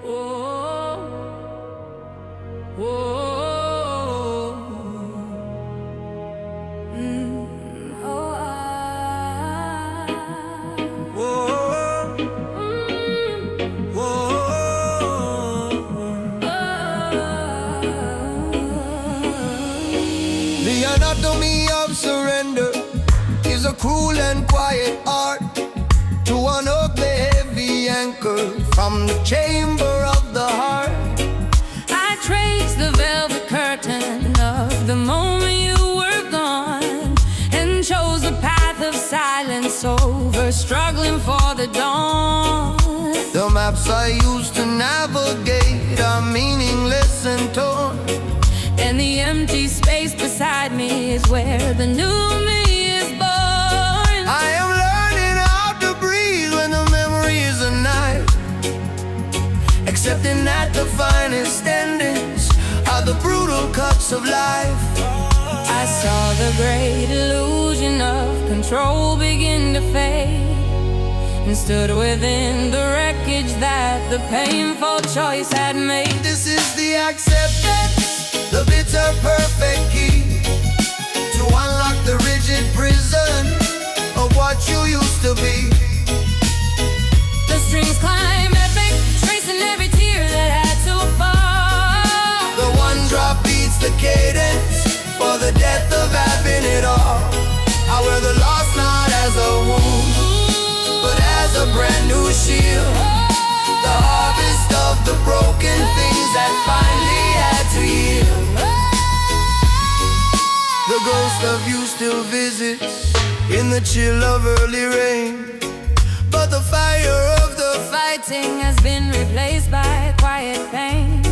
The anatomy of surrender is a cruel and quiet art to unhook the heavy anchor from the chamber of the heart. I traced the velvet curtain of the moment you were gone, and chose the path of silence over struggling for the dawn. The maps I used to navigate are meaningless and torn, and the empty space beside me is where the new me is born. I am learning how to breathe when the memory is a knife, accepting that the finest endings are the brutal cuts of life. I saw the great illusion of control begin to fade, and stood within the wreckage that the painful choice had made. This is the acceptance, the bitter perfect key to unlock the rigid prison of what you used to be. The strings climb epic, tracing every tear that had to fall. The one drop beats the cadence for the death of having it all. I wear the loss not as a wound, but as a brand new shield. The harvest of the broken things that finally had to yield. The ghost of you still visits in the chill of early rain, but the fire of the Fighting has been replaced by quiet pain.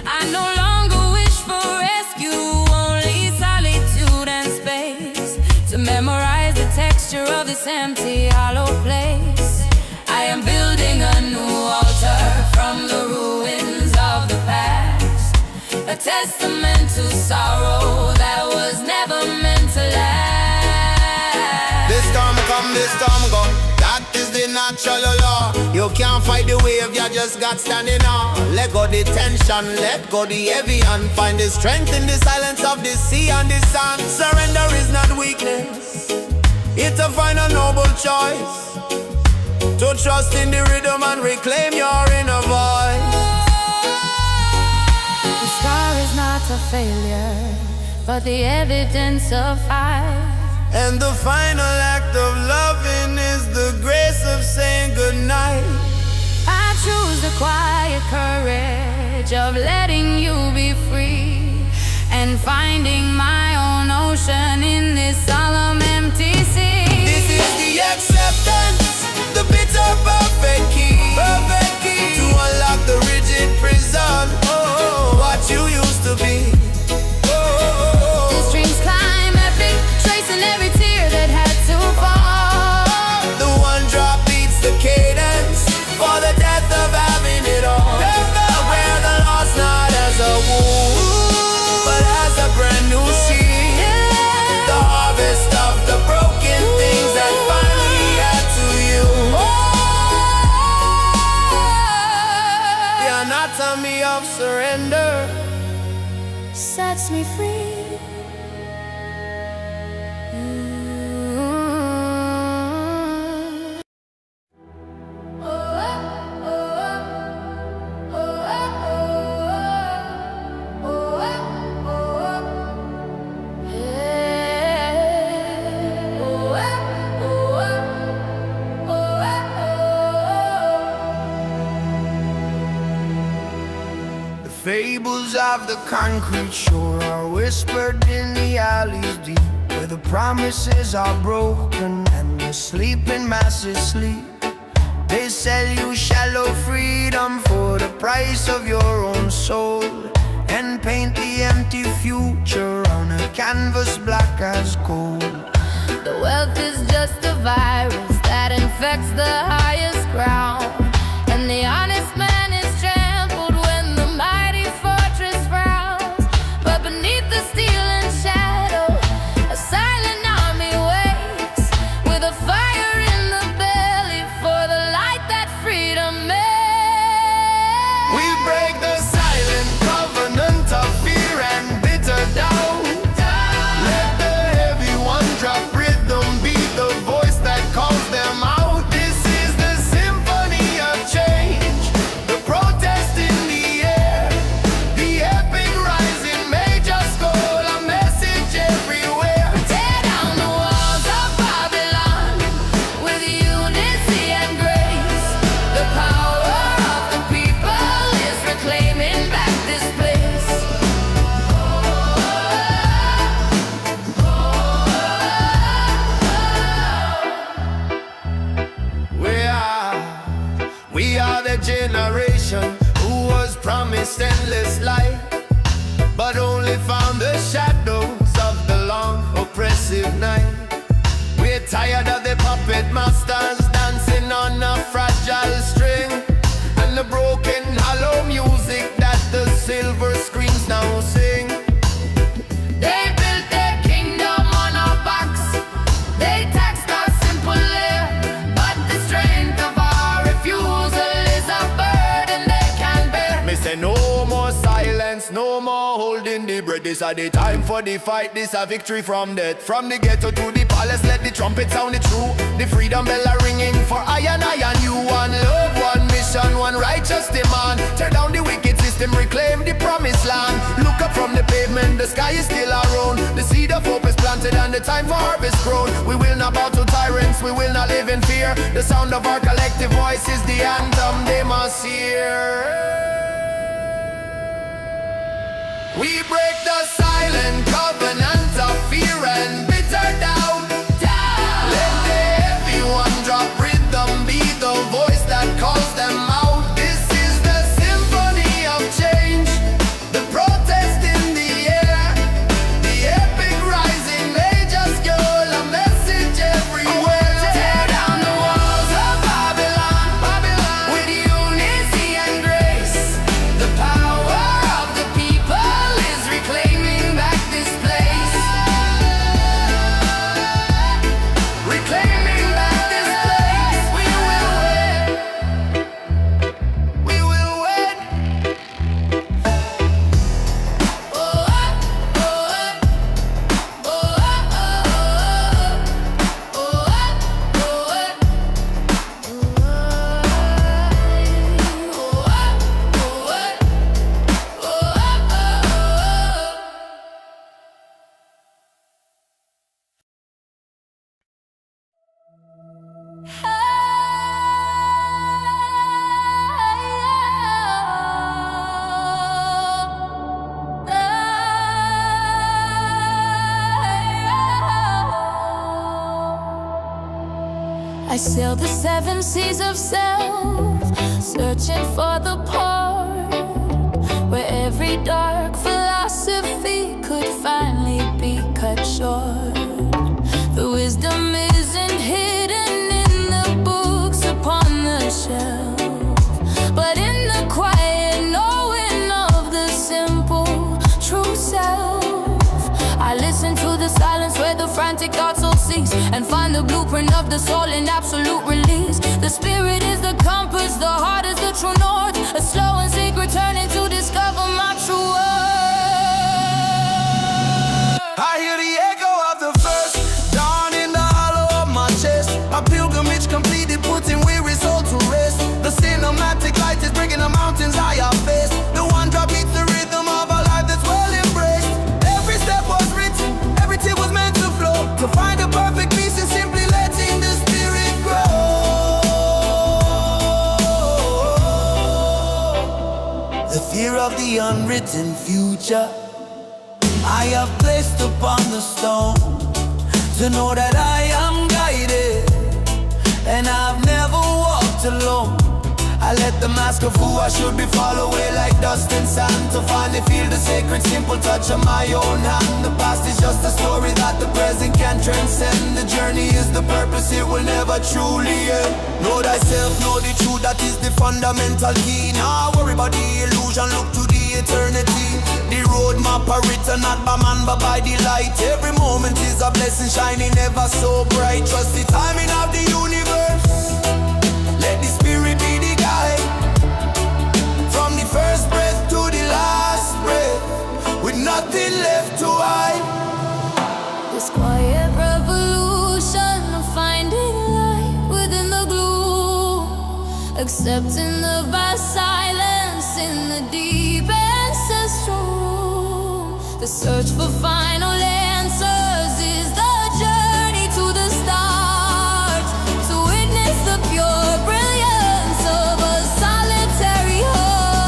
I no longer wish for rescue, only solitude and space to memorize the texture of this empty, hollow place. I am building a new altar from the ruins of the past, a testament to sorrow that was never meant to last. This storm come, this storm go. That is the natural law. You can't fight the wave, you just got standing on. Let go the tension, let go the heavy, and find the strength in the silence of the sea and the sun. Surrender is not weakness, it's a final noble choice, to trust in the rhythm and reclaim your inner voice. The scar is not a failure, but the evidence of fight. And the final act of loving is the grace of saying goodnight. I choose the quiet courage of letting you be free, and finding my own ocean in this solemn empty sea. This is the acceptance, the bitter perfect key to unlock the rigid prison, what you used to be. The strings climb epic, tracing every tear that had to fall. The one drop beats the cadence for the death of having it all. I wear the loss not as a wound, but as a brand new seed. The harvest of the broken things that finally had to you. The anatomy of surrender Sets me free. Fables of the concrete shore are whispered in the alleys deep, where the promises are broken and the sleeping masses sleep. They sell you shallow freedom for the price of your own soul, and paint the empty future on a canvas black as coal. The wealth is just a virus that infects the highest ground, and the honest man is trampled when the mighty fortress frowns. But beneath the steel and shadow, a silent army waits, with a fire in the belly for the light that freedom makes. We are the generation who was promised endless light, but only found the shadows of the long oppressive night. We're tired of the puppet masters dancing on a fragile string, and the broken hollow music that the silver screens now sing. They built their kingdom on our backs. They taxed our simple air, but the strength of our refusal is a burden they can bear. Me say no more silence, no more holding the breath. This are the time for the fight, this a victory from death. From the ghetto to the palace, let the trumpet sound it true. The freedom bell are ringing for I and you. One love, one mission, one righteous demand. Tear down the wicked system, reclaim the promised land. Look up from the pavement, the sky is still our own. The seed of hope is planted and the time for harvest grown. We will not bow to tyrants, we will not live in fear. The sound of our collective voice is the anthem they must hear. We break the silent covenant of fear and bitter doubt. Let the heavy one drop rhythm be the voice that calls them out. This is the symphony of change, the protest in the air, the epic rising, they just girl a message everywhere. Tear down the walls of Babylon, with unity and grace. The power of the people is reclaiming back this place. Reclaiming back this place. We will win. We will win. Oh, oh, oh, oh, oh, I sail the seven seas of self, searching for the port where every dark philosophy could finally be cut short. The wisdom isn't hidden in the books upon the shelf, but in the quiet knowing of the simple true self. I listen to the silence where the frantic thoughts all cease, and find the blueprint of the soul in absolute release. The spirit is the compass, the heart is the true north. A slow and secret turning to discover my true worth. I hear the echo of the first dawn in the hollow of my chest. A pilgrimage completed, putting weary soul to rest. The cinematic light is breaking the mountains I have faced. The one drop beats the rhythm of a life that's well embraced. Every step was written, every tear was meant to flow, to find a perfect peace and simply letting the spirit grow. The fear of the unwritten future I have placed upon the stone, to know that I am guided and I've never walked alone. I let the mask of who I should be fall away like dust and sand, to finally feel the sacred simple touch of my own hand. The past is just a story that the present can transcend. The journey is the purpose, it will never truly end. Know thyself, know the truth, that is the fundamental key. Now worry about the illusion, look to the eternity. The roadmap are written not by man but by the light. Every moment is a blessing shining ever so bright. Trust the timing of the universe, let the spirit be the guide. From the first breath to the last breath, with nothing left to hide. This quiet revolution of finding light within the gloom, accepting the vast silence in the deep ancestral room. The search for final answers is the journey to the start, to witness the pure brilliance of a solitary heart.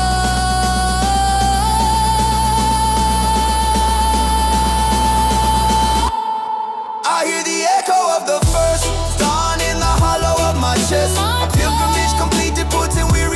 I hear the echo of the first dawn in the hollow of my chest. A pilgrimage completed, putting weary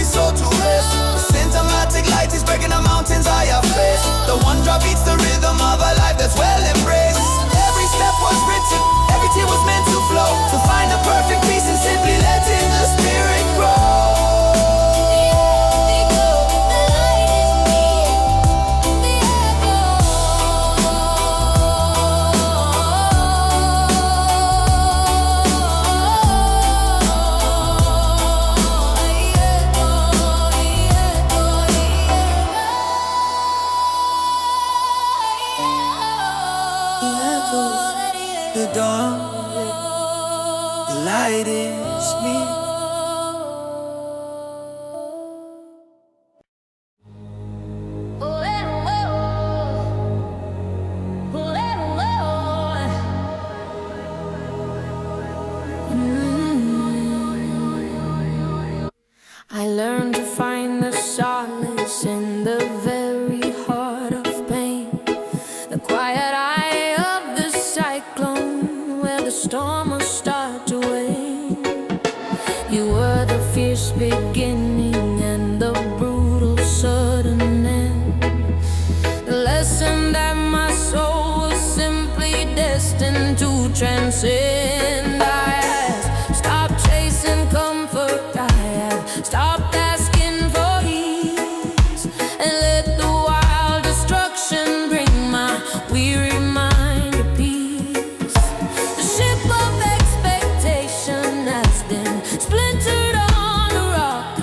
learn to find the solace in the very heart of pain. The quiet eye of the cyclone, where the storm will start to wane. You were the fierce beginning and the brutal sudden end. The lesson that my soul was simply destined to transcend. I have stopped chasing comfort, I have stopped asking for ease, and let the wild destruction bring my weary mind to peace. The ship of expectation has been splintered on the rock,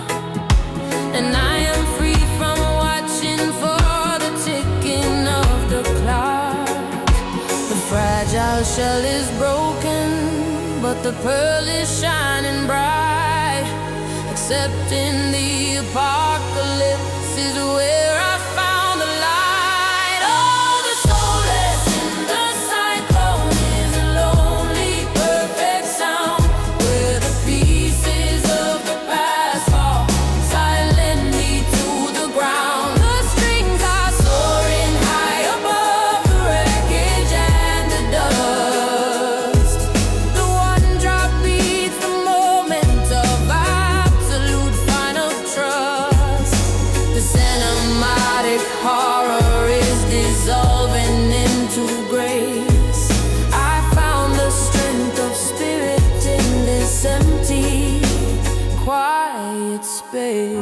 and I am free from watching for the ticking of the clock. The fragile shell is broken, but the pearl is shining bright. Accepting the apocalypse is where I found the light. Oh, the soulless in the cyclone is a lonely, perfect sound, where the pieces of the past fall silently to the ground. The strings are soaring high above the wreckage and the dust. The one drop beats the moment of absolute final trust. The cinematic horror is dissolving into grace. I found the strength of spirit in this empty, quiet space.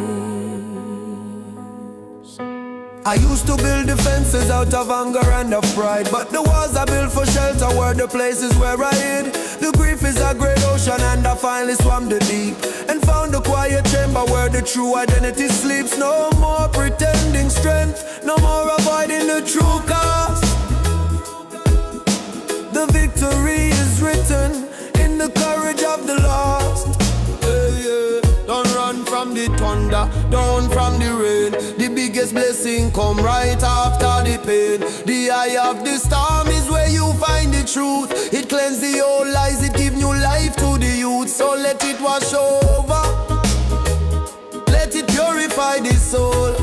I used to build defenses out of anger and of pride, but the walls I built for shelter were the places where I hid. The grief is a great ocean, and I finally swam the deep and found the quiet chamber where the true identity sleeps. No more pretending strength, no more avoiding the true cost. The victory is written in the courage of the lost. Don't run from the thunder, down from the rain. The biggest blessing come right after the pain. The eye of the storm is where you find the truth. It cleanses the old lies, it gives new life to the youth. So let it wash over, let it purify the soul.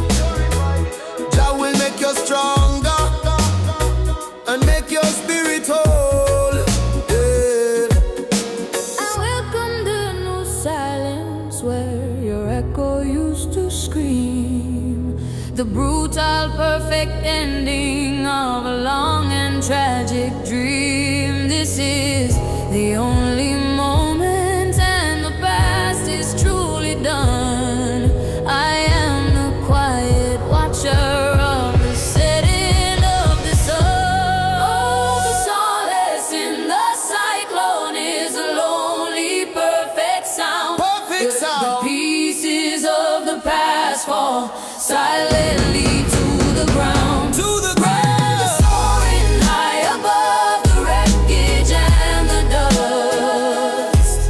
Jah will make you stronger and make your spirit whole. Yeah. I welcome the new silence where your echo used to scream. The brutal, perfect ending of a long and tragic dream. This is the only moment, and the past is truly done. I am the quiet watcher of the setting of the sun. Oh, the solace in the cyclone is a lonely, perfect sound. Perfect sound. The pieces of the past fall silently to the ground. To the ground. Soaring high above the wreckage and the dust.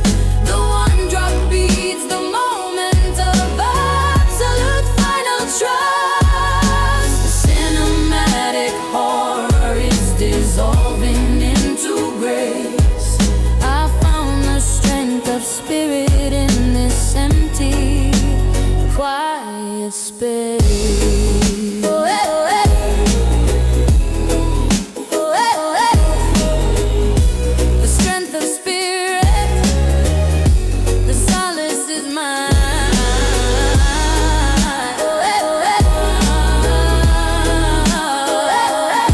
The one drop beats the moment of absolute final trust. The cinematic horror is dissolving into grace. I found the strength of spirit in this empty, quiet space. Oh, eh, oh, eh. Oh, eh, oh, eh. The strength of spirit, the solace is mine. Oh, eh, oh, eh. Oh, eh, oh, eh.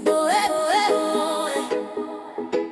Oh, eh, oh, eh.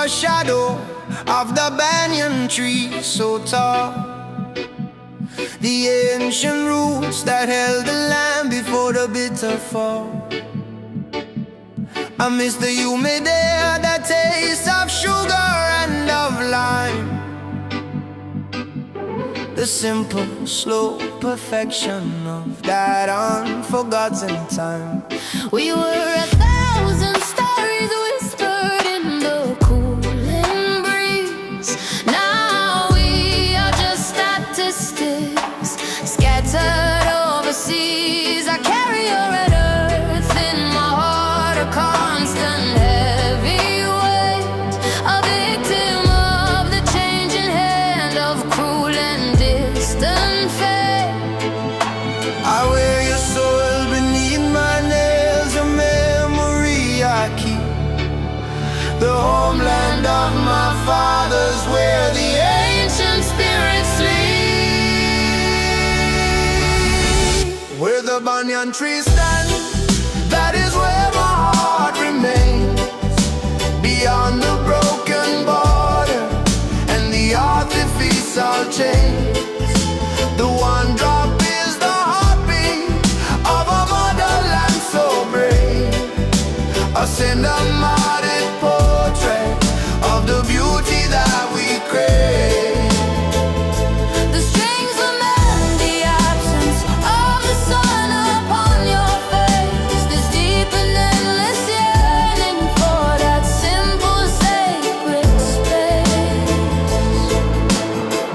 the shadow of the banyan tree so tall, the ancient roots that held the land before the bitter fall. I miss the humid air, the taste of sugar and of lime, the simple, slow perfection of that unforgotten time. We were 1,000 stories whispered in the cooling breeze. Now we are just statistics scattered overseas. I carry your red earth in my heart, a constant heavy weight, a victim of the changing hand of cruel and distant fate. I wear your soul beneath my nails, a memory I keep, the homeland of my fathers, where the ancient spirits sleep. Where the banyan tree stands, that is where my heart remains, beyond the broken border and the artificial chains. The one drop is the heartbeat of a motherland so brave, a cinematic portrait of the beauty that we crave. The strings lament the absence of the sun upon your face, this deep and endless yearning for that simple sacred space.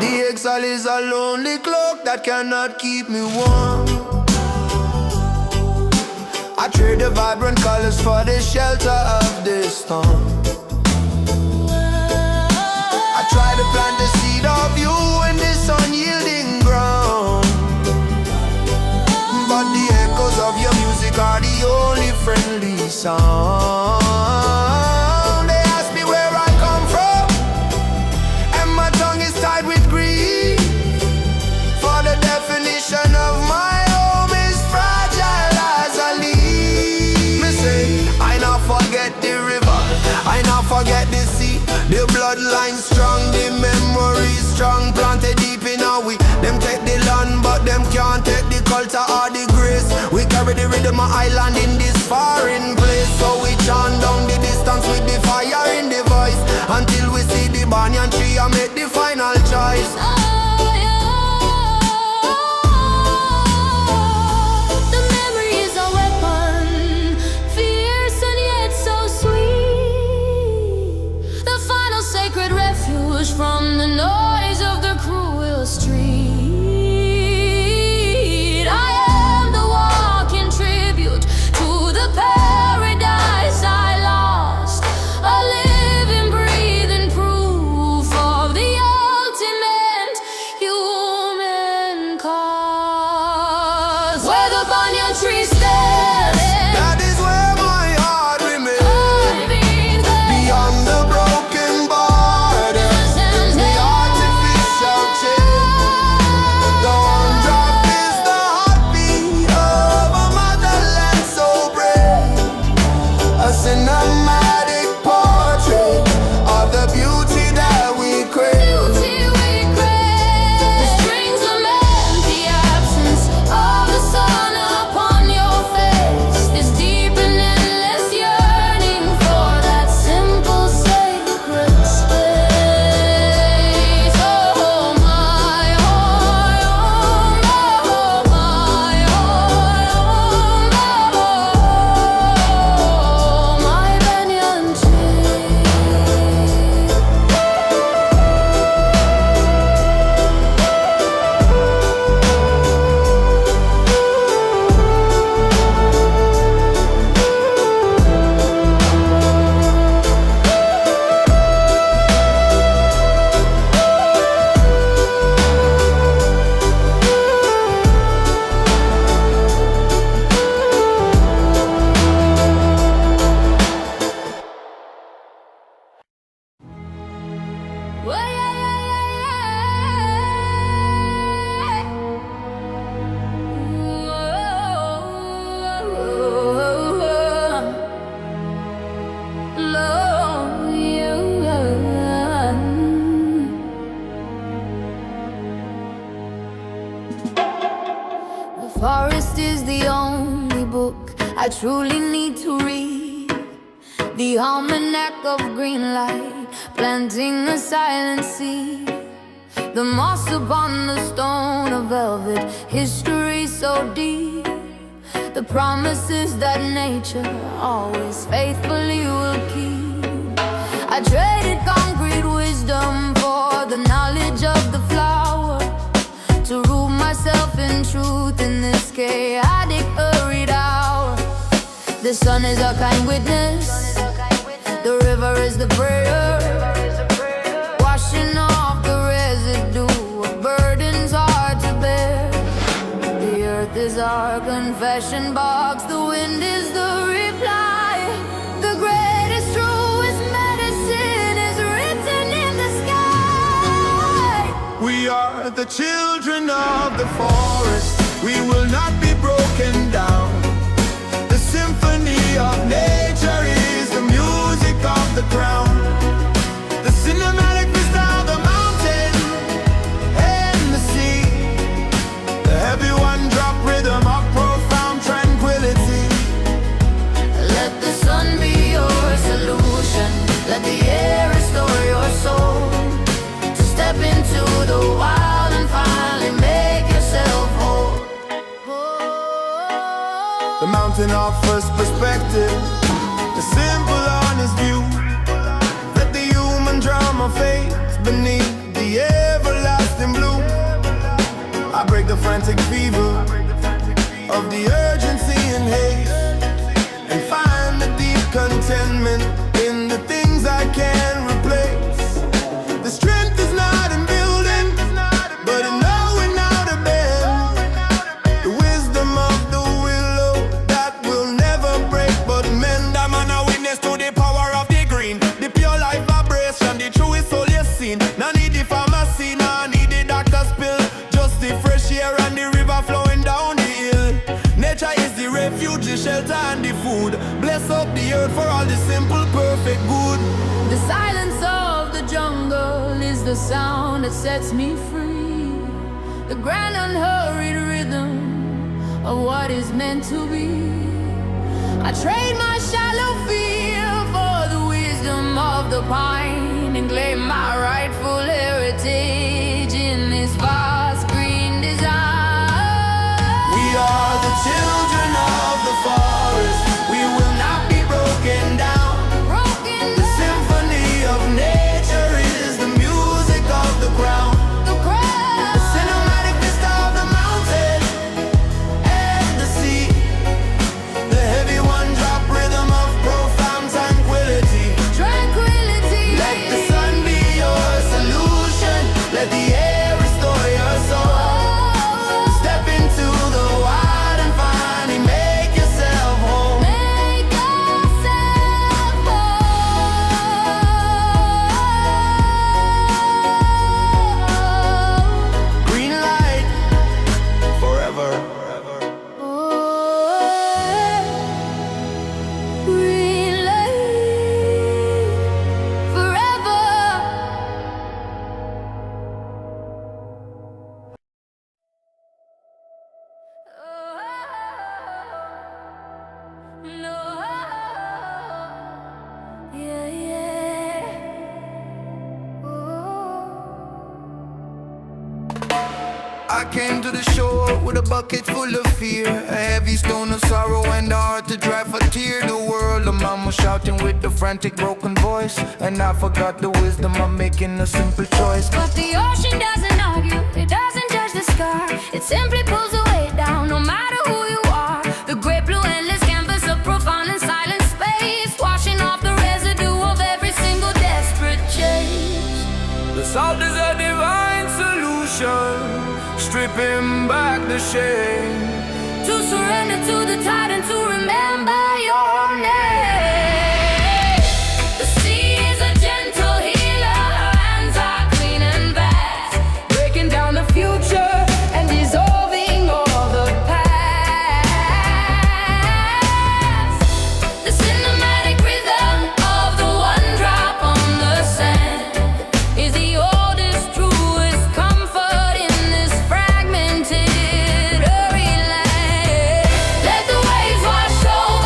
The exile is a lonely cloak that cannot keep me warm. I trade the vibrant colors for the shelter of this storm. I try to plant the seed of you in this unyielding ground, but the echoes of your music are the only friendly sound. They ask me where I come from, and my tongue is tied with grief, for the definition of my home is fragile as a leaf. Me say, I not forget the river, I not forget the sea, the bloodline strong, the memory strong, planted deep in our we. Them take the land, but them can't take the culture or the grace. We carry the rhythm of island in this foreign place, so we chant down the distance with the fire in the voice, until we see the banyan tree and make the final choice. The memory is a weapon, fierce and yet so sweet, the final sacred refuge from the noise of the cruel street. I am the walking tribute to the paradise I lost, a living, breathing proof of the ultimate human cause. Where the banyan tree stands, That is where my heart remains, beyond the broken borders, the artificial chain. The one drop is the heartbeat of a motherland so brave, a cinematic portrait of the beauty that we crave. The strings lament the absence of the sun upon your face, this deep and endless yearning for that simple sacred space. Oh my heart, oh my heart, oh my banyan tree. Well, yeah. I truly need to read the almanac of green light, planting a silent seed. The moss upon the stone of velvet, history so deep. The promises that nature always faithfully will keep. I traded concrete wisdom for the knowledge of the flower, to root myself in truth in this chaotic hurried hour. The sun is a kind witness, the river is the prayer, washing off the residue of burdens hard to bear. The earth is our confession box, the wind is the reply. The greatest, truest medicine is written in the sky. We are the children of the forest, we will not be broken down. The symphony of nature is the music of the ground. The cinematic vista of the mountain and the sea. The heavy one-drop rhythm of profound tranquility. Let the sun be your solution, let the air restore your soul. To step into the wild and finally make yourself whole. The mountain offers perspective, the simple honest view. Let the human drama fade beneath the everlasting blue. I break the frantic fever of the urgency and haste, and find the deep contentment in the things I can't replace. The strength is not in building, but in knowing how to bend. The wisdom of the willow that will never break but mend. I'm an witness to the power of the green, the pure life vibration, the truest soul you've seen. No need the pharmacy, no need the doctor's pill, just the fresh air and the river flowing down the hill. Nature is the refuge, the shelter and the food. Bless up the earth for all the simple, perfect good. The silence of the jungle is the sound that sets me free. The grand unhurried rhythm of what is meant to be. I trade my shallow fear for the wisdom of the pine, and claim my rightful heritage in this vast green design. We are the children of the forest, we will not be broken down. The symphony of nature is the music of the ground. The cinematic vista of the mountain and the sea. The heavy one-drop rhythm of profound tranquility. Let the sun be your solution, let the air restore your soul. Step into the wild and finally make yourself home. Green light forever. Green light forever. No, yeah, yeah. I came to the shore with a bucket full of fear, a heavy stone of sorrow and a heart to dry for tear. The world, the mama shouting with a frantic broken voice, and I forgot the wisdom of making a simple choice. But the ocean doesn't argue, it doesn't judge the scar. It simply pulls the weight down, no matter who you are. The great blue endless canvas of profound and silent space, washing off the residue of every single desperate chase. The salt is a divine solution, stripping back the shame. To surrender to the tide and to remember your name. The sea is a gentle healer, her hands are clean and vast, breaking down the future and dissolving all the past. The cinematic rhythm of the one drop on the sand is the oldest, truest comfort in this fragmented, hurried land. Let the waves wash over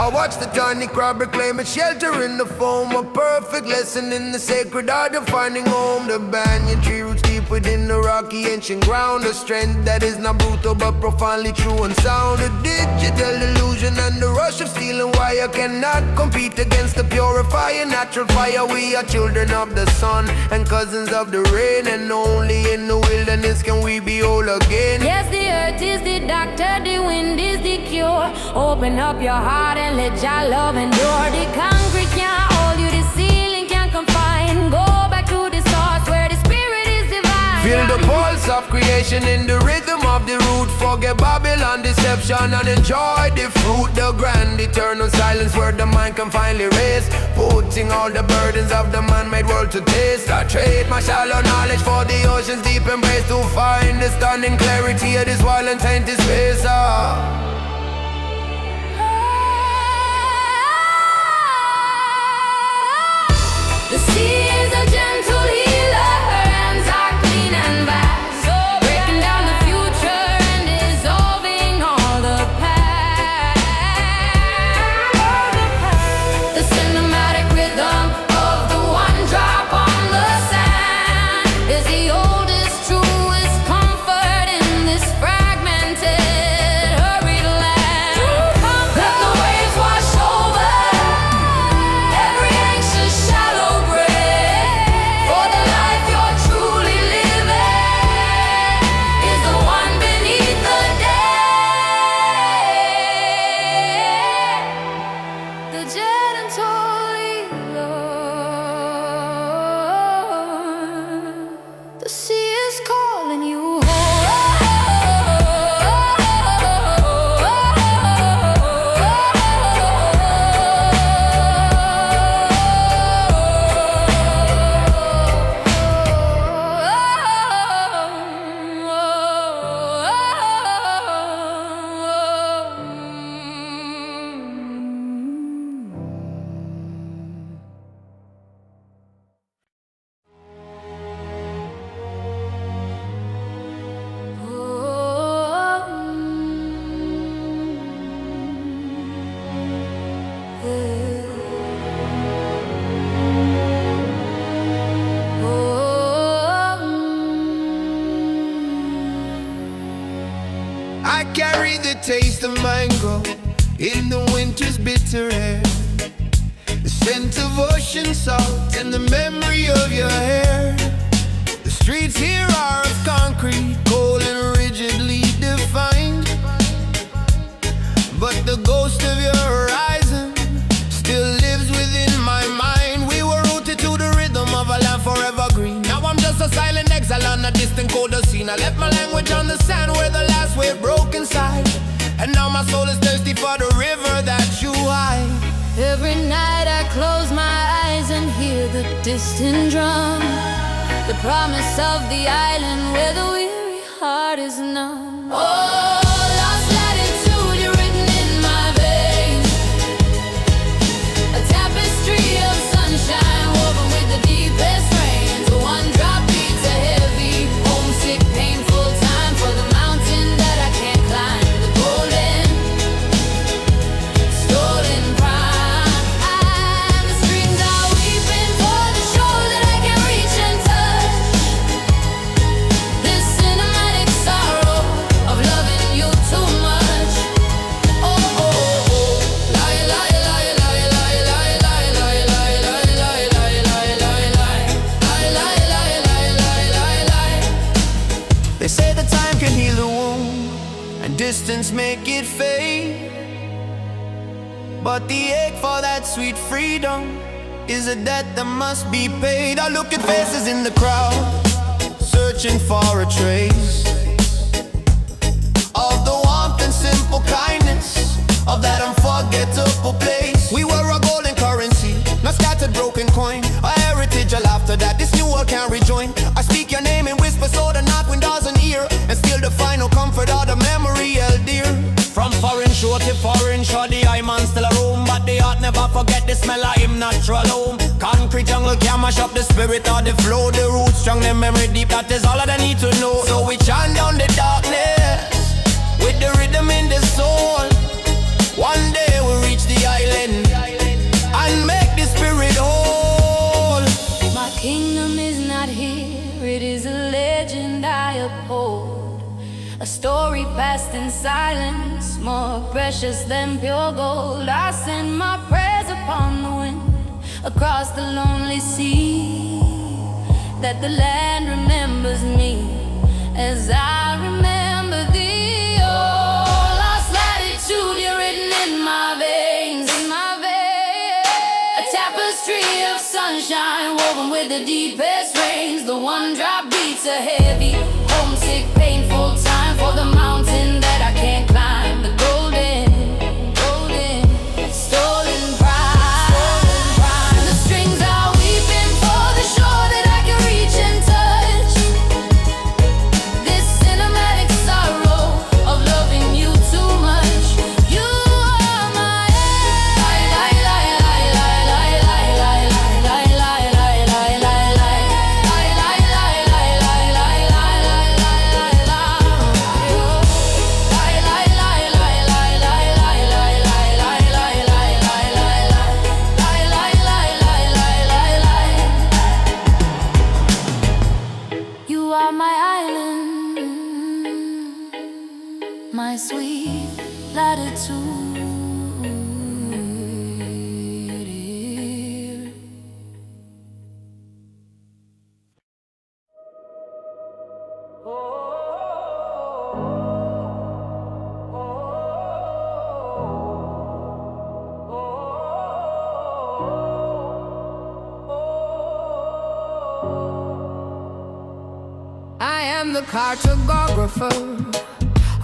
I watch the tiny crab reclaim its shelter in the foam. A perfect lesson in the sacred art of finding home. The banyan tree roots deep within the rocky ancient ground. A strength that is not brutal but profoundly true and sound. A digital illusion and the rush of steel and wire cannot compete against the purifying natural fire. We are children of the sun and cousins of the rain, and only in the wilderness can we be whole again. Yes, the earth is the doctor, the wind is the cure. Open up your heart and let your love endure. The concrete can't hold you, the ceiling can't confine. Go back to the source where the spirit is divine. Feel the pulse of creation in the rhythm of the root. Forget Babylon deception and enjoy the fruit. The grand eternal silence where the mind can finally rest, putting all the burdens of the man-made world to taste. I trade my shallow knowledge for the ocean's deep embrace, to find the stunning clarity of this wild and tainted space. The sea is a gentle healer, her hands are clean and vast, breaking down the future and dissolving all the past. The cinematic rhythm of the one drop on the sand is the oldest, truest comfort in this fragmented, hurried land. Let the waves wash over every anxious shallow grave, for the life you're truly living is the one beneath the dead. The gentle healer. The sea is calling you I carry the taste of mango in the winter's bitter air, the scent of ocean salt and the memory of your hair. The streets here are of concrete, cold and rigidly defined, but the ghost of your horizon still lives within my mind. We were rooted to the rhythm of a land forever green. Now I'm just a silent exile on a distant colder scene. I left my language on the sand where the last wave broke inside, and now my soul is thirsty for the river that you hide. Every night I close my eyes and hear the distant drum, the promise of the island where the weary heart is numb. Oh, lost latitude, you're written in my veins, a tapestry of sunshine woven with the deepest rains. One drop beats a heavy, homesick, painful time for the mountain that I can't climb, the golden, stolen prime. And the strings are weeping for the shore that I can't reach and touch. This cinematic sorrow of loving you too much. Oh, oh, oh. Lie, lie, lie, lie, lie, lie, lie, lie, lie, lie, lie, lie, lie, lie, lie. Lie, lie, lie, lie, lie, lie, lie. They say that time can heal the wound and distance make it fade, but the ache for that sweet freedom is a debt that must be paid. I look at faces in the crowd, searching for a trace of the warmth and simple kindness of that unforgettable place. We were a golden currency, not scattered broken coin, a heritage, a laughter that this new world can't rejoin. I speak your name in whisper so the north wind doesn't hear, and still the final comfort of the memory held dear. From foreign shore to foreign shore, the eye man still a roam, but the heart never forget the smell of him natural home. Concrete jungle can mash up the spirit of the flow, the roots strong, the memory deep, that is all that I need to know. So we chant down the darkness with the rhythm in the soul. One day we'll reach the in silence, more precious than pure gold. I send my prayers upon the wind, across the lonely sea, that the land remembers me as I remember thee. Oh, lost latitude, you're written in my veins, a tapestry of sunshine woven with the deepest rains. The one drop beats a heavy, homesick, painful time for the mountain that I can't climb. The golden, stolen pride. The strings are weeping for the shore that I can reach and touch. This cinematic sorrow of loving you too much. You are my You are my island, my sweet latitude. I am the cartographer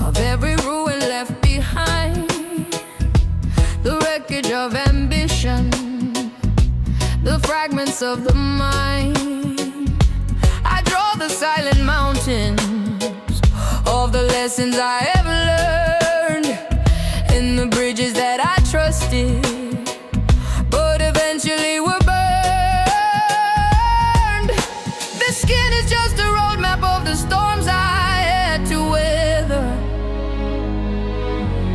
of every ruin left behind, the wreckage of ambition, the fragments of the mind. I draw the silent mountains of the lessons I have learned, in the bridges that I trusted, but eventually were burned. The skin is just a roadmap of the storms I had to weather,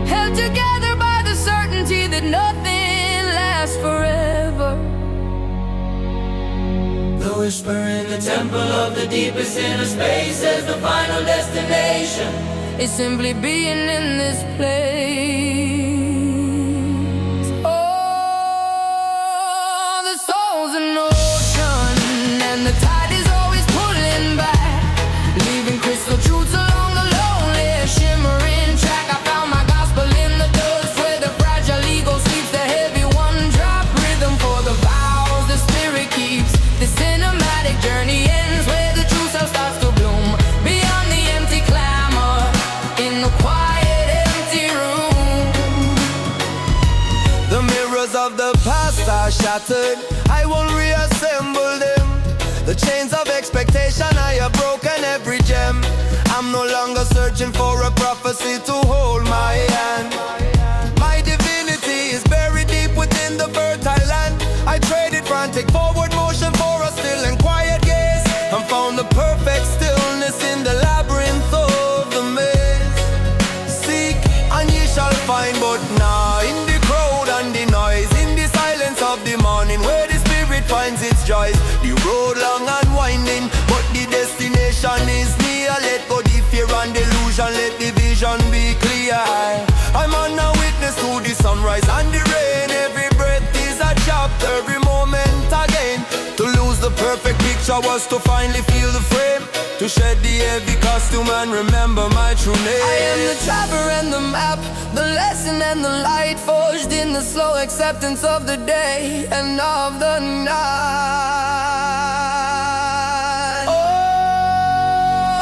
held together by the certainty that nothing lasts forever. The whisper in the temple of the deepest inner space says the final destination is simply being in this place. Oh, the soul's an ocean, and the tide is always pulling back, leaving crystal truths along the lonely, shimmering track. I found my gospel in the dust, where the fragile ego sleeps, the heavy one-drop rhythm for the vows the spirit keeps. The cinematic journey ends where the true self starts to bloom, beyond the empty clamor, in the quiet, empty room. The mirrors of the past are shattered, I won't reassemble them. The chains of expectation, I have broken every gem. I'm no longer searching for a prophecy to hold my hand. My divinity is buried deep within the fertile land. I traded frantic forward motion for a still and quiet gaze, and found the perfect stillness in the labyrinth of the maze. Seek and ye shall find, but now in the crowd and the noise, in the silence of the morning, where the spirit finds its joys. The road long and winding, but the destination is near. Let go the fear and delusion, let the vision be clear. I'm on a witness to the sunrise and the rain. Every breath is a chapter, every moment again. To lose the perfect picture was to finally feel the frame, to shed the heavy costume and remember my true name. I am the traveler and the map, the lesson and the light, forged in the slow acceptance of the day and of the night.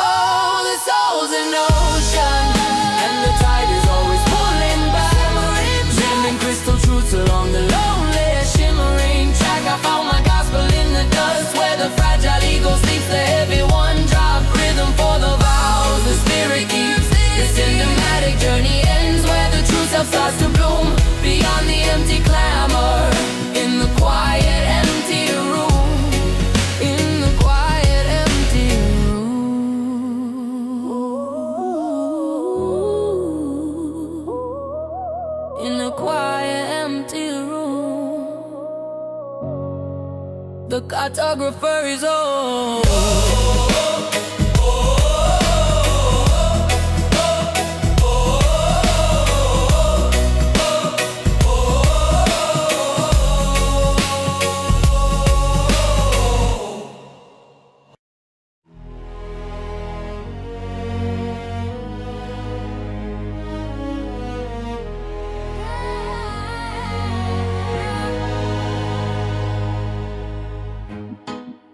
Oh, the soul's an ocean, and the tide is always pulling back, dreaming crystal truths along the lonely, shimmering track. I found my gospel in the dust, where the fragile ego sleeps, the heavy one-drop rhythm for the vows the spirit keeps. The cinematic journey ends where the true self starts to bloom, beyond the empty clamor, in the quiet, empty room, in the quiet, empty room, in the quiet, empty room. The cartographer is on.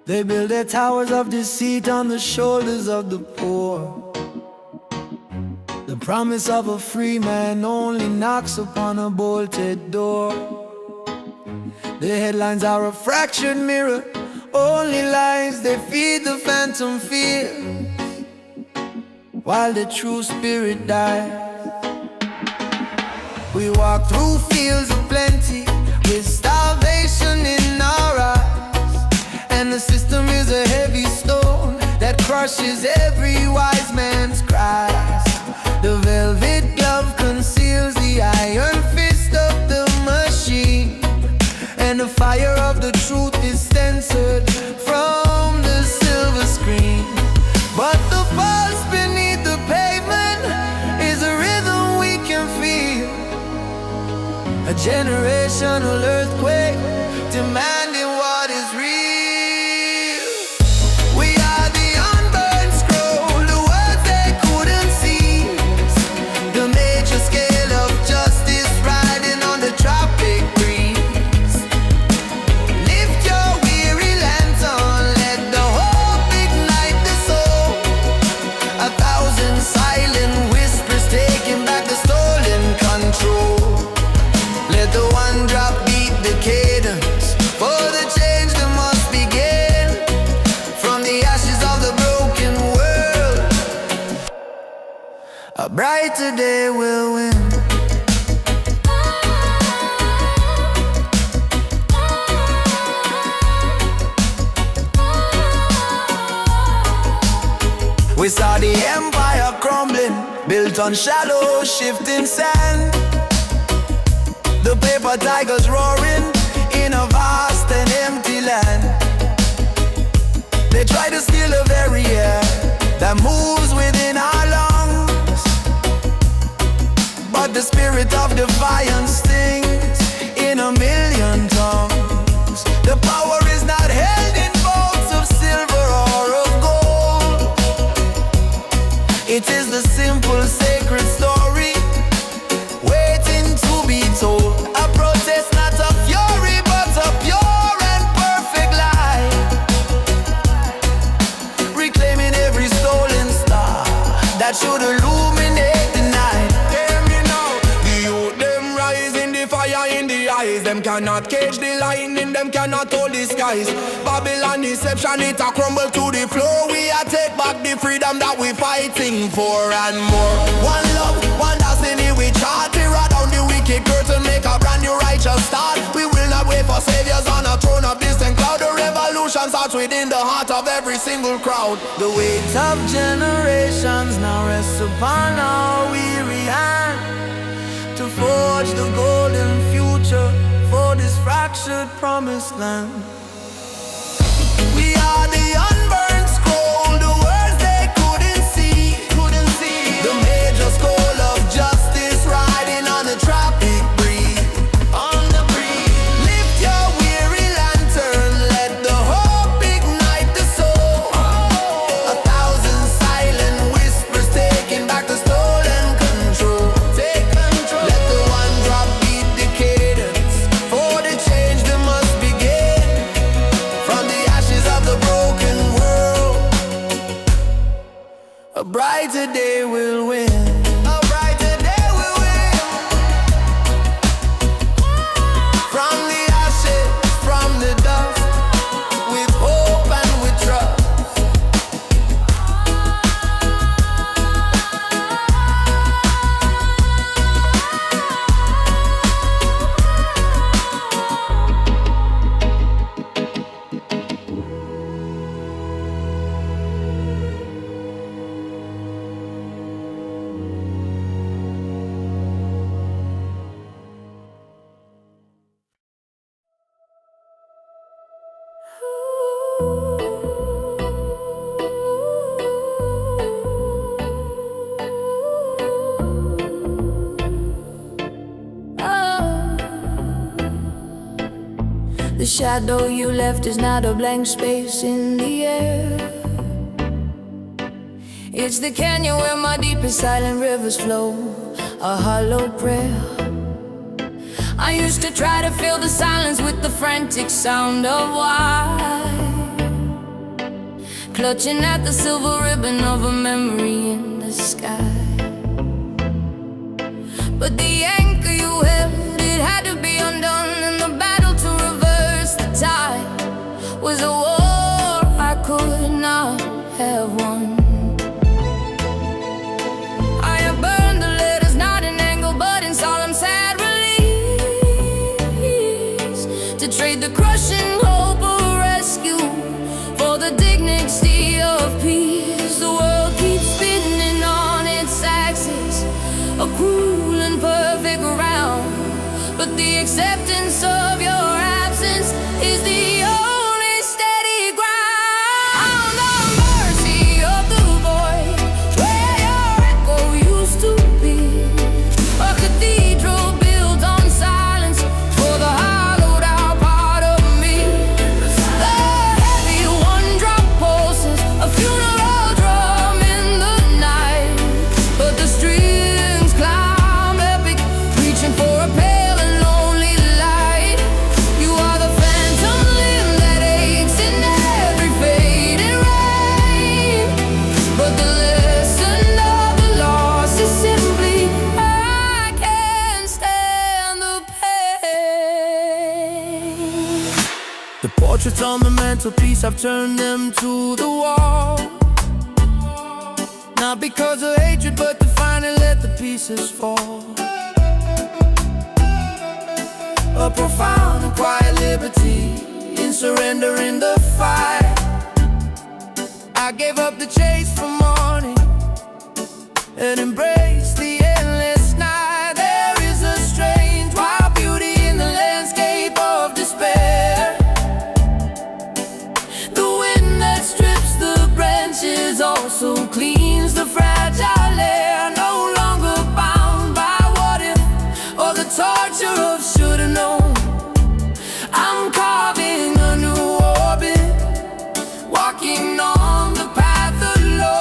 They build their towers of deceit on the shoulders of the poor. The promise of a free man only knocks upon a bolted door. The headlines are a fractured mirror, only lies they feed the phantom fear, while the true spirit dies. We walk through fields of plenty with starvation in our eyes, and the system is a heavy stone that crushes every wise man's cries. The velvet glove conceals the iron fist of the machine, and the fire of the truth is censored from the silver screen. But the pulse beneath the pavement is a rhythm we can feel, a generational earthquake demanding what is real. We are the unburned scroll, the words they couldn't seize, the major scale of justice riding on the tropic breeze. Lift your weary lantern, let the hope ignite the soul. 1,000 silent whispers taking back the stolen control. Let the one drop beat the cadence, for the change that must begin from the ashes of the broken world. A brighter day will win. We saw the empire crumbling, built on shallow, shifting sand. The paper tigers roaring in a vast and empty land. They try to steal the very air that moves within our lungs, but the spirit of defiance stings in a million tongues. The power is not held in bowls of silver or of gold. It is the simple sacred story waiting to be told. A protest, not a fury, but a pure and perfect light, reclaiming every stolen star that should illuminate the night. Hear me now, the youth them rise in the fire in the eyes. Them cannot cage the lightning, them cannot hold the skies. Babylon deception, it a crumble to the floor. We a take back the freedom that we fighting for and more. One love, one destiny, we chart. We ride down the wicked curtain, make a brand new righteous start. We will not wait for saviors on a throne of distant cloud. The revolution starts within the heart of every single crowd. The weight of generations now rests upon our weary hand, to forge the golden future for this fractured promised land. We are the unburned scroll, the words they couldn't see, the major scroll of justice riding on the tropic breeze. Lift your weary lantern, let the hope ignite the soul. 1,000 silent whispers taking back the stolen control. Let the one drop beat the cadence, for the change that must begin from the ashes of the broken world. A brighter day will win. A brighter day will win. From the ashes, from the dust, with hope and with trust. The shadow you left is not a blank space in the air. It's the canyon where my deepest silent rivers flow, a hollow prayer. I used to try to fill the silence with the frantic sound of why clutching at the silver ribbon of a memory in the sky. But the anchor you held, it had to be undone, and the battle to reverse the tide was a war I could not have won. I have burned the letters, not in anger, but in solemn sad release, to trade the crushing hope of rescue for the dignity of peace. The world keeps spinning on its axis, a cruel and perfect round, but the acceptance of your absence is the only steady ground. The mercy of the void, where your echo used to be, a cathedral built on silence for the hollowed out part of me. The heavy one-drop pulses, a funeral drum in the night, but the strings climb epic, reaching for a pale and lonely light. You are the phantom limb that aches in every fading rain, but the lesson of the loss is simply, I can't stand the pain. The portraits on the mantelpiece, I've turned them to the wall, not because of hatred, but to finally let the pieces fall. A profound and quiet liberty in surrendering the fight. I gave up the chase for morning and embraced the endless night. There is a strange wild beauty in the landscape of despair. The wind that strips the branches also cleans the fragile air. No longer bound by what if or the torture of should've known. I'm carving a new orbit, walking on the path alone.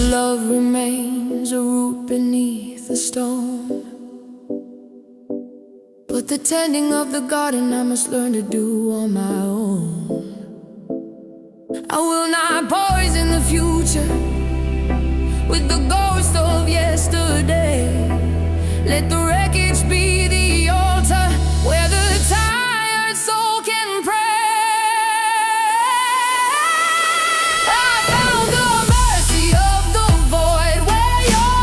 Love remains a root beneath the stone, but the tending of the garden I must learn to do on my own. I will not poison the future with the ghost of yesterday. Let the wreckage be the altar where the tired soul can pray. I found the mercy of the void where your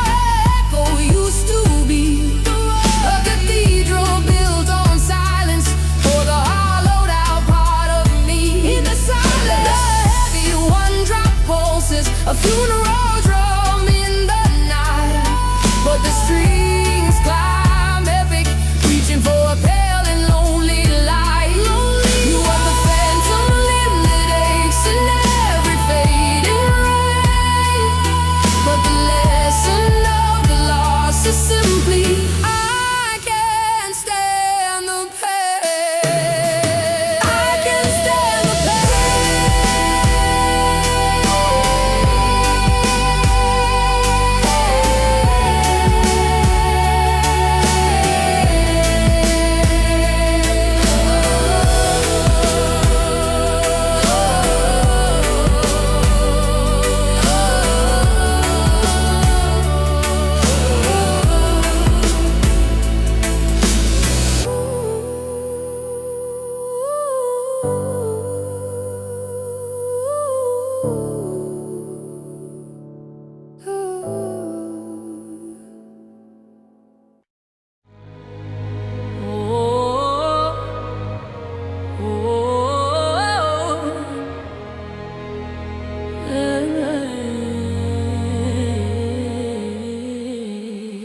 echo used to be, a cathedral built on silence for the hollowed out part of me. In the silence, the heavy one-drop pulses, a funeral drum in the night, but the strings climb epic, reaching for a pale and lonely light. You are the phantom limb that aches in every fading rain, but the lesson of the loss is simply, I can't stand the pain. I can't stand the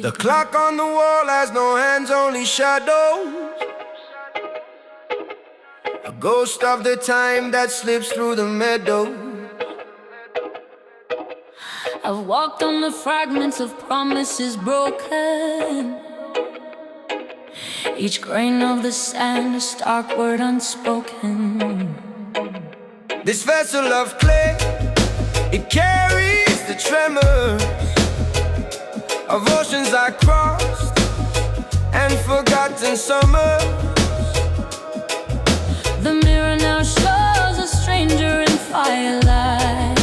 The clock on the wall has no hands, only shadows. A ghost of the time that slips through the meadow. I've walked on the fragments of promises broken. Each grain of the sand a stark word unspoken. This vessel of clay, it carries tremors of oceans I crossed and forgotten summers. The mirror now shows a stranger in firelight,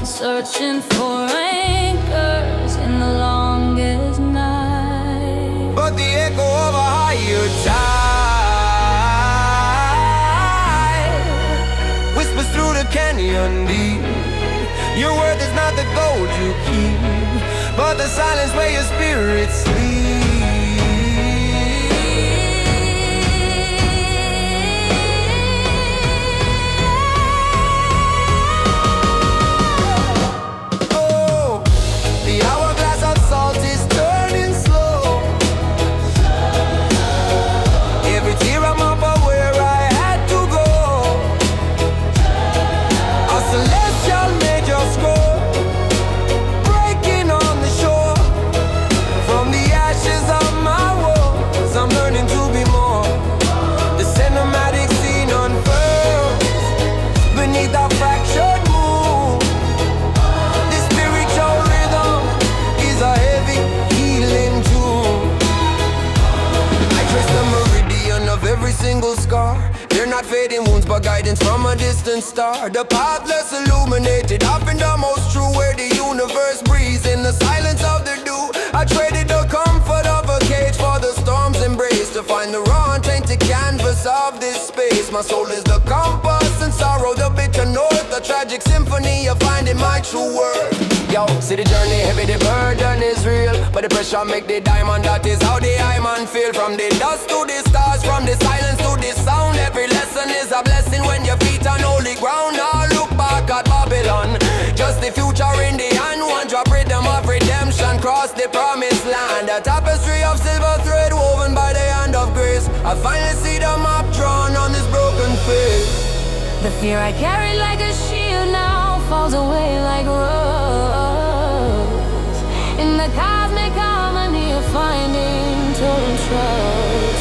searching for anchors in the longest night. But the echo of a higher tide whispers through the canyon deep. Your worth is not the gold you keep, but the silence where your spirit sleeps. Oh, the hourglass of salt is turning slow. Every tear I'm up where I had to go. A celestial major score breaking on the shore. From the ashes of my woes, I'm learning to be more. The cinematic scene unfurls beneath our fractured moon. The spiritual rhythm is a heavy healing tune. I trace the meridian of every single scar. They're not fading wounds but guidance from a distant star. The pathless illuminated, often the most true, where the universe breathes in the silence of the dew. I traded the comfort of a cage for the storm's embrace, to find the raw and tainted canvas of this space. My soul is the compass and sorrow, the bitter north, the tragic symphony of finding my true worth. Yo, see the journey heavy, the burden is real, but the pressure make the diamond, that is how the diamond feel. From the dust to the stars, from the silence to the sound, every lesson is a blessing when your feet on holy ground. Now look back at Babylon, just the future in the hand. One drop rhythm of redemption, cross the promised land. A tapestry of silver thread woven by the hand of grace. I finally see the map drawn on this broken face. The fear I carried like a shield now falls away like a rose. In the cosmic harmony of finding total trust.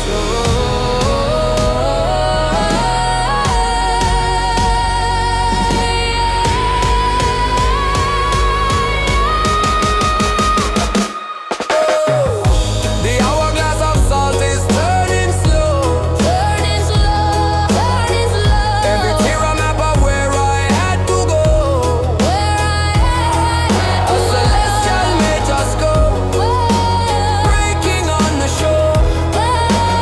The hourglass of salt is turning slow. Turning slow, turning slow. Every tear a map of where I had to go. Where I had A celestial major score breaking on the shore.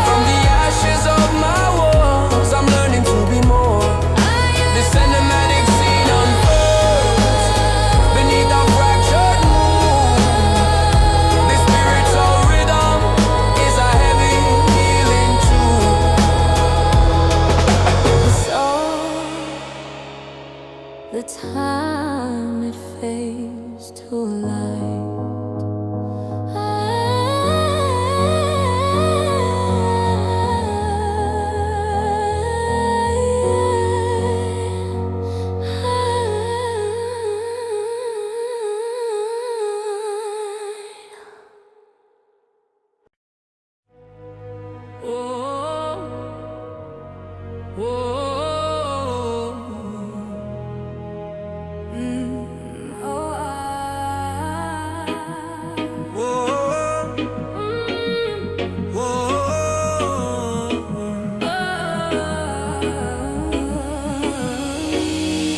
From the ashes of my walls, I'm learning to be more. The cinematic scene unfolds beneath a fractured moon. The spiritual rhythm is a heavy healing tune. So the time it fades to light.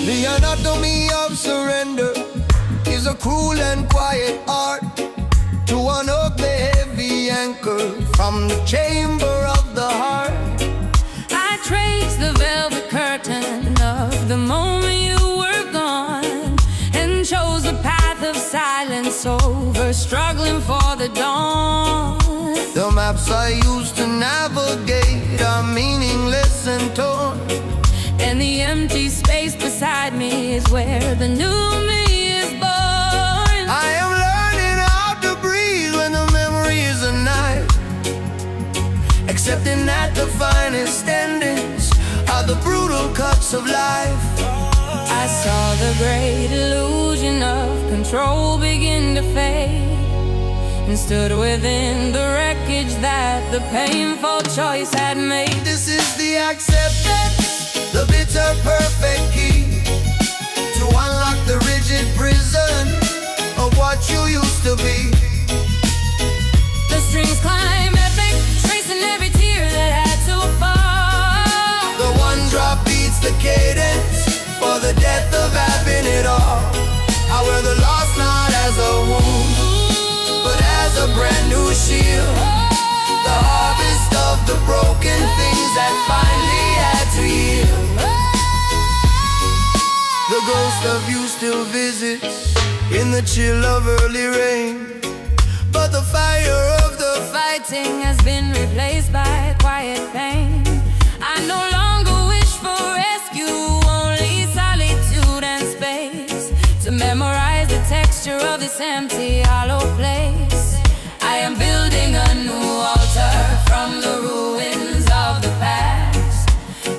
The anatomy of surrender is a cruel and quiet art to unhook the heavy anchor from the chamber of the heart. I traced the velvet curtain of the moment you were gone, and chose the path of silence over struggling for the dawn. The maps I used to navigate are meaningless and torn. And the empty space beside me is where the new me is born. I am learning how to breathe when the memory is a night, accepting that the finest endings are the brutal cuts of life. I saw the great illusion of control begin to fade, and stood within the wreckage that the painful choice had made. This is the acceptance, the bitter perfect key to unlock the rigid prison you used to be. The strings climb epic, tracing every tear that had to fall. The one drop beats the cadence for the death of having it all. I wear the loss not as a wound, but as a brand new shield. The harvest of the broken things that finally had to yield. The ghost of you still visits in the chill of early rain, but the fire of the Fighting has been replaced by quiet pain. I no longer wish for rescue, only solitude and space to memorize the texture of this empty, hollow place. I am building a new altar from the ruins of the past,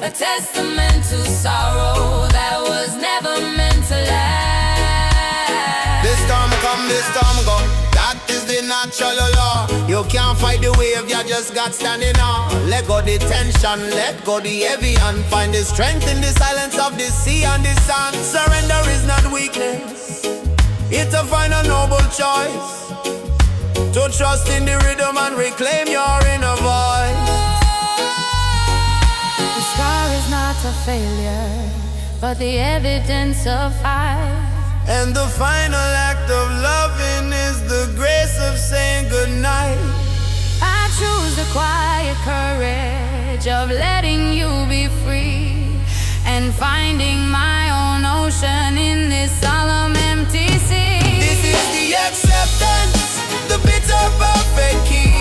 a testament to sorrow that was never meant to last. This storm come, this storm go. That is the natural law. You can't fight the wave, you just got standing on. Let go the tension, let go the heavy, and find the strength in the silence of the sea and the sun. Surrender is not weakness, it's a final noble choice, to trust in the rhythm and reclaim your inner voice. The scar is not a failure, but the evidence of fight. And the final act of loving is the grace of saying goodnight. I choose the quiet courage of letting you be free and finding my own ocean in this solemn empty sea. This is the acceptance, the bitter perfect key,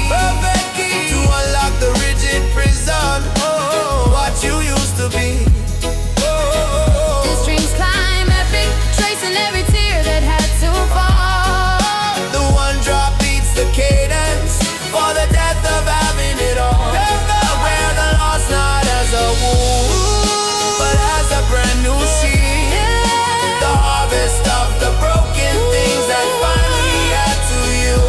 to unlock the rigid prison. Oh, what you used to be. The strings climb epic, tracing every tear that had to fall. The one drop beats the cadence for the death of having it all. I wear the loss not as a wound, but as a brand new seed. The harvest of the broken things that finally had to you.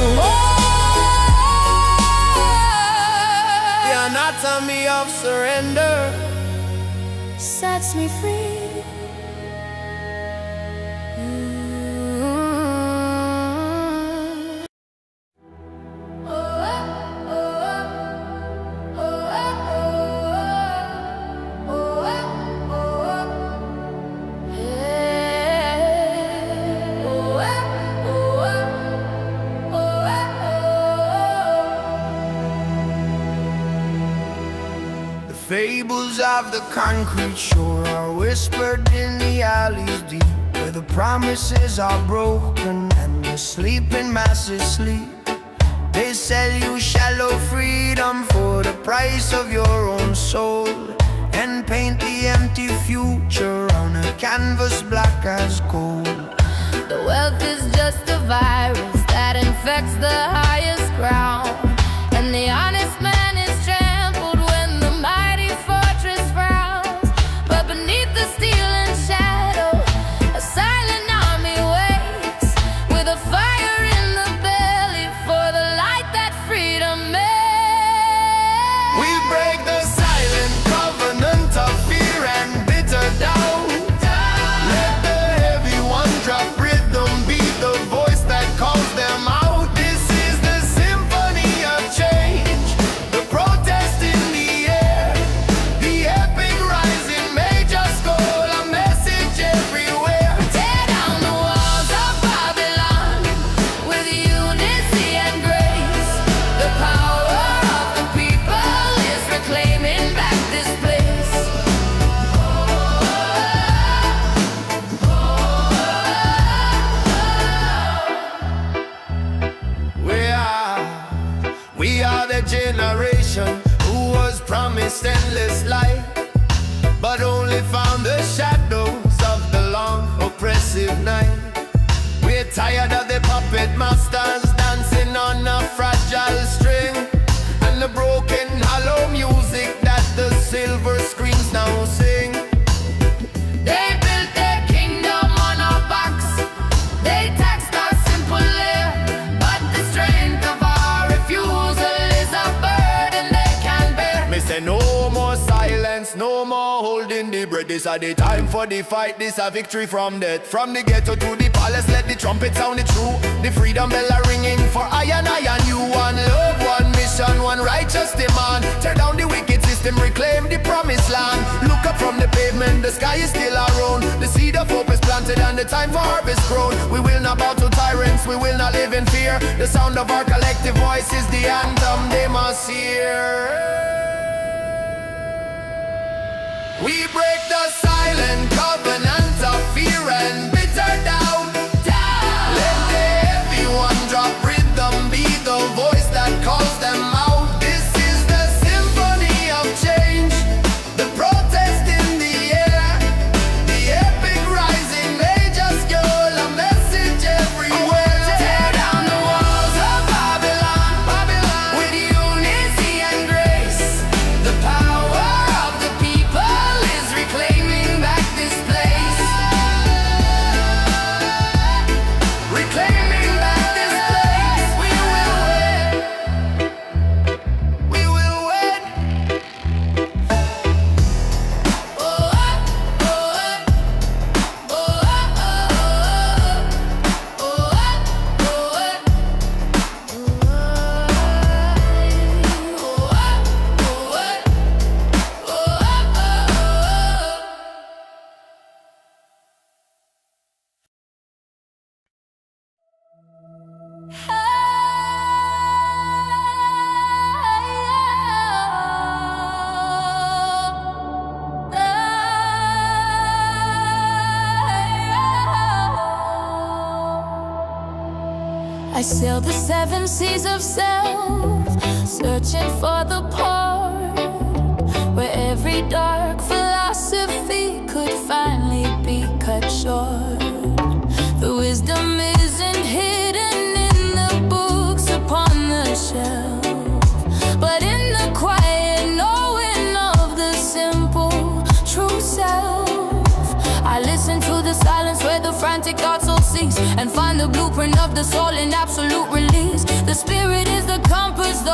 The anatomy of surrender Sets me free. Fables of the concrete shore are whispered in the alleys deep, where the promises are broken and the sleeping masses sleep. They sell you shallow freedom for the price of your own soul, and paint the empty future on a canvas black as coal. The wealth is just a virus that infects the highest ground, and the honest man is trampled when the mighty fortress frowns. But beneath the steel and shadow, a silent army waits, with a fire in the belly for the light that freedom makes. We break the silent covenant of fear and bitter doubt. Let the heavy one drop rhythm be the voice that calls them out. This is the symphony of change, the protest in the air, the epic rising major score, a message everywhere. Tear down the walls of Babylon with unity and grace. The power of the people is reclaiming back this place. We are the generation who was promised endless light, but only found the shadows of the long oppressive night. We're tired of the puppet masters dancing on a fragile string, and the broken hollow music that the silver screens now sing. They built their kingdom on our backs. They taxed our simple air, but the strength of our refusal is a burden they can bear. Me say no No more silence, no more holding the breath. This are the time for the fight, this a victory from death. From the ghetto to the palace, let the trumpet sound it true. The freedom bell are ringing for I and you. One love, one mission, one righteous demand. Tear down the wicked system, reclaim the promised land. Look up from the pavement, the sky is still around. The seed of hope is planted and the time for harvest grown. We will not bow to tyrants, we will not live in fear. The sound of our collective voice is the anthem they must hear. We break the silent covenant of fear and bitter doubt. Let the heavy one drop rhythm, be the voice that calls them out. This is the symphony of change, the protest in the air, the epic rising, they just yell a message everywhere. Tear down the walls of Babylon, Babylon, with unity and grace. The power of the people is reclaiming back this place. Reclaiming back this place. We will win. We will win. Oh, oh, oh, oh, I sail the 7 seas of self, searching for the port where every dark philosophy could finally be cut short. The wisdom isn't hidden in the books upon the shelf, but in the quiet knowing of the simple true self. I listen to the silence where the frantic thoughts all cease, and find the blueprint of the soul in absolute release. The spirit is the compass, the